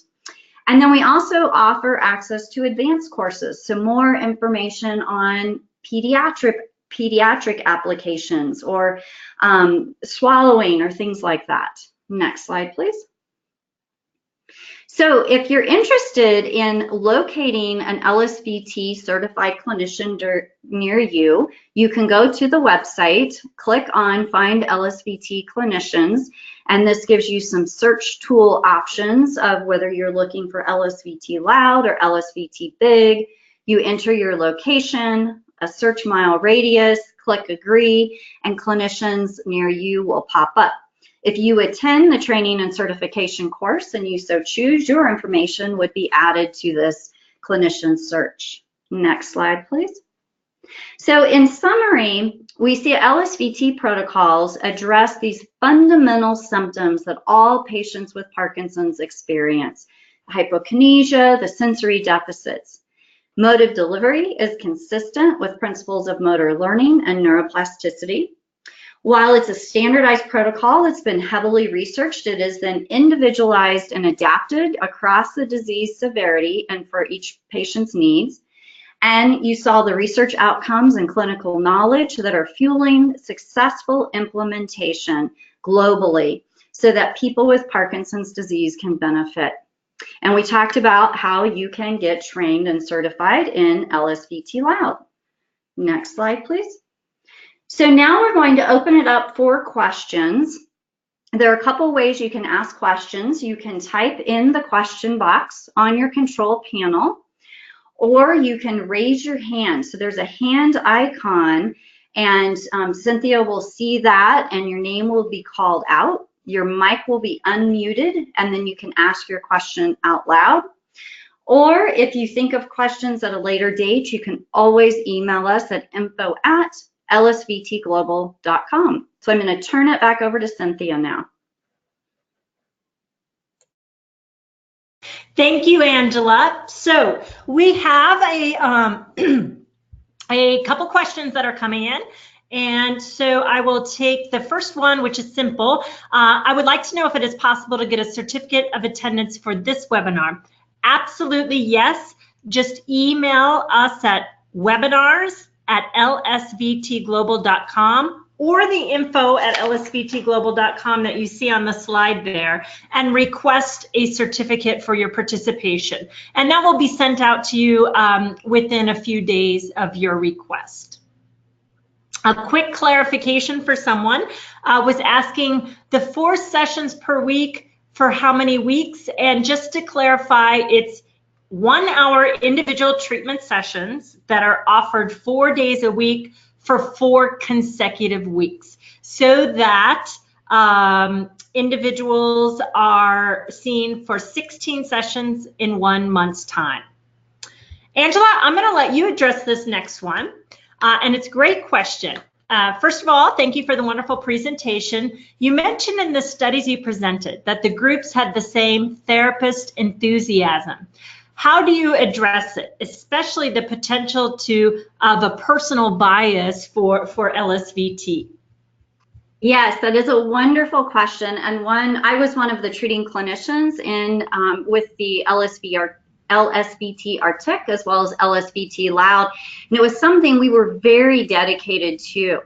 And then we also offer access to advanced courses, so more information on pediatric applications or swallowing or things like that. Next slide, please. So if you're interested in locating an LSVT certified clinician near you, you can go to the website, click on Find LSVT Clinicians, and this gives you some search tool options of whether you're looking for LSVT Loud or LSVT Big. You enter your location, a search mile radius, click Agree, and clinicians near you will pop up. If you attend the training and certification course and you so choose, your information would be added to this clinician search. Next slide, please. So in summary, we see LSVT protocols address these fundamental symptoms that all patients with Parkinson's experience: hypokinesia, the sensory deficits. Mode of delivery is consistent with principles of motor learning and neuroplasticity. While it's a standardized protocol, it's been heavily researched. It is then individualized and adapted across the disease severity and for each patient's needs. And you saw the research outcomes and clinical knowledge that are fueling successful implementation globally so that people with Parkinson's disease can benefit. And we talked about how you can get trained and certified in LSVT Loud. Next slide, please. So now we're going to open it up for questions. There are a couple ways you can ask questions. You can type in the question box on your control panel, or you can raise your hand. So there's a hand icon, and Cynthia will see that, and your name will be called out. Your mic will be unmuted, and then you can ask your question out loud. Or if you think of questions at a later date, you can always email us at info@lsvtglobal.com. So I'm going to turn it back over to Cynthia now. Thank you, Angela. So we have a couple questions that are coming in. And so I will take the first one, which is simple. I would like to know if it is possible to get a certificate of attendance for this webinar. Absolutely, yes. Just email us at webinars@lsvtglobal.com or the info@lsvtglobal.com that you see on the slide there, and request a certificate for your participation. And that will be sent out to you within a few days of your request. A quick clarification for someone was asking the 4 sessions per week for how many weeks? And just to clarify, it's 1-hour individual treatment sessions that are offered 4 days a week for 4 consecutive weeks, so that individuals are seen for 16 sessions in 1 month's time. Angela, I'm going to let you address this next one, and it's a great question. First of all, thank you for the wonderful presentation. You mentioned in the studies you presented that the groups had the same therapist enthusiasm. How do you address it, especially the potential of a personal bias for LSVT? Yes, that is a wonderful question, and I was one of the treating clinicians with the LSVT Arctic as well as LSVT Loud, and it was something we were very dedicated to.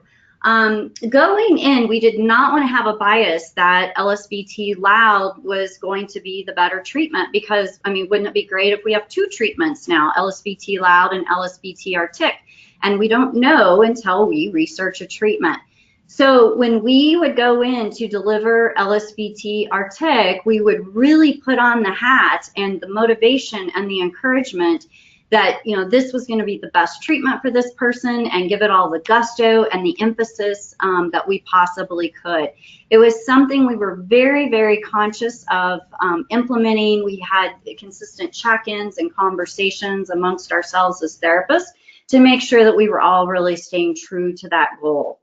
Going in, we did not want to have a bias that LSVT Loud was going to be the better treatment, because, I mean, wouldn't it be great if we have 2 treatments now, LSVT Loud and LSVT Arctic? And we don't know until we research a treatment. So when we would go in to deliver LSVT Arctic, we would really put on the hat and the motivation and the encouragement that, you know, this was going to be the best treatment for this person, and give it all the gusto and the emphasis that we possibly could. It was something we were very, very conscious of implementing. We had consistent check-ins and conversations amongst ourselves as therapists to make sure that we were all really staying true to that goal.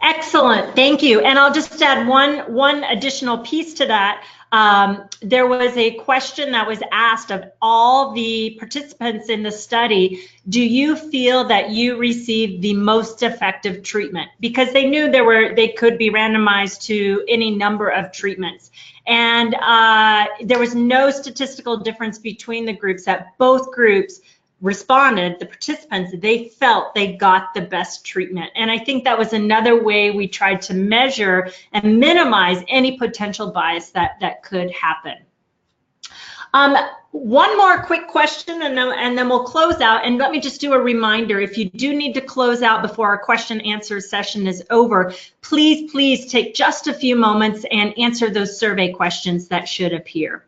Excellent, thank you. And I'll just add one additional piece to that. There was a question that was asked of all the participants in the study: do you feel that you received the most effective treatment? Because they knew they could be randomized to any number of treatments. And there was no statistical difference between the groups, that both groups responded, the participants, they felt they got the best treatment. And I think that was another way we tried to measure and minimize any potential bias that could happen. One more quick question and then we'll close out. And let me just do a reminder, if you do need to close out before our question answer session is over, please take just a few moments and answer those survey questions that should appear.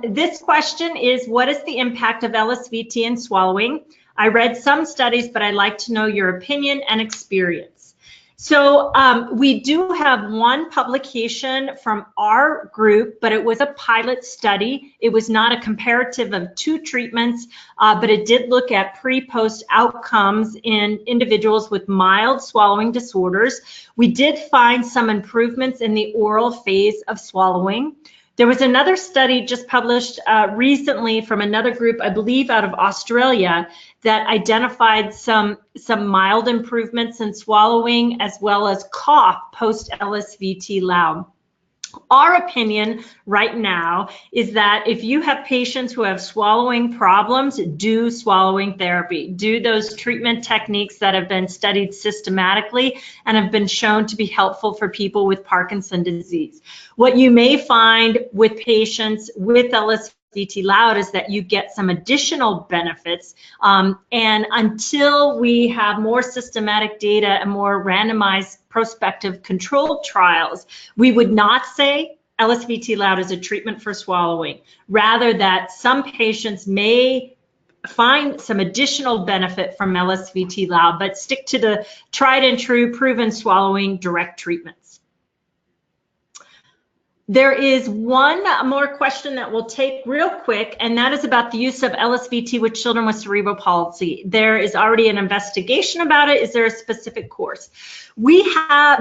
This question is, what is the impact of LSVT in swallowing? I read some studies, but I'd like to know your opinion and experience. So we do have one publication from our group, but it was a pilot study. It was not a comparative of 2 treatments, but it did look at pre-post outcomes in individuals with mild swallowing disorders. We did find some improvements in the oral phase of swallowing. There was another study just published recently from another group, I believe out of Australia, that identified some mild improvements in swallowing as well as cough post LSVT LOUD. Our opinion right now is that if you have patients who have swallowing problems, do swallowing therapy. Do those treatment techniques that have been studied systematically and have been shown to be helpful for people with Parkinson's disease. What you may find with patients with LSVT LOUD is that you get some additional benefits. And until we have more systematic data and more randomized prospective controlled trials, we would not say LSVT LOUD is a treatment for swallowing. Rather, that some patients may find some additional benefit from LSVT LOUD, but stick to the tried and true proven swallowing direct treatments. There is one more question that we'll take real quick, and that is about the use of LSVT with children with cerebral palsy. There is already an investigation about it. Is there a specific course? We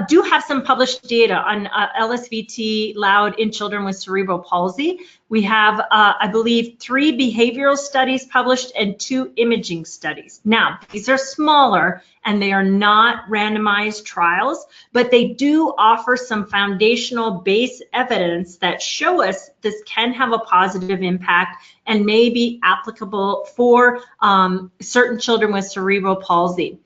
do have some published data on LSVT LOUD in children with cerebral palsy. We have, I believe, 3 behavioral studies published and 2 imaging studies. Now, these are smaller and they are not randomized trials, but they do offer some foundational base evidence that show us this can have a positive impact and may be applicable for certain children with cerebral palsy.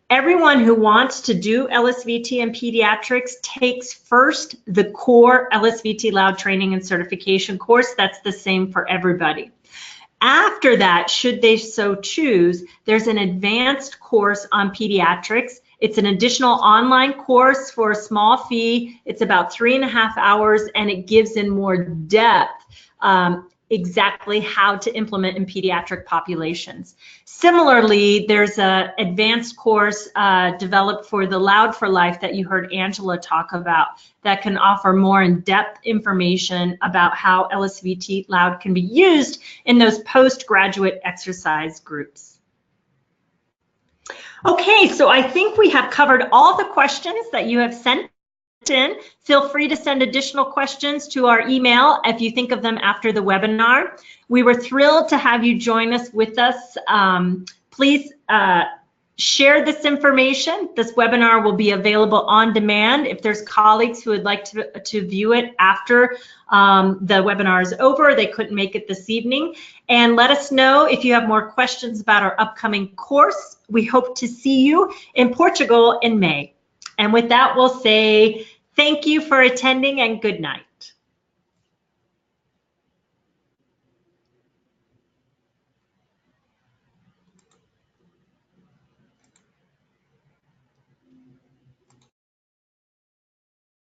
Everyone who wants to do LSVT in pediatrics takes first the core LSVT LOUD training and certification course. That's the same for everybody. After that, should they so choose, there's an advanced course on pediatrics. It's an additional online course for a small fee. It's about 3.5 hours, and it gives in more depth exactly how to implement in pediatric populations. Similarly, there's an advanced course developed for the Loud for Life that you heard Angela talk about that can offer more in-depth information about how LSVT LOUD can be used in those postgraduate exercise groups. Okay, so I think we have covered all the questions that you have sent in. Feel free to send additional questions to our email if you think of them after the webinar. We were thrilled to have you join us with us. Please share this information. This webinar will be available on demand. If there's colleagues who would like to view it after the webinar is over, they couldn't make it this evening. And let us know if you have more questions about our upcoming course. We hope to see you in Portugal in May. And with that, we'll say thank you for attending and good night.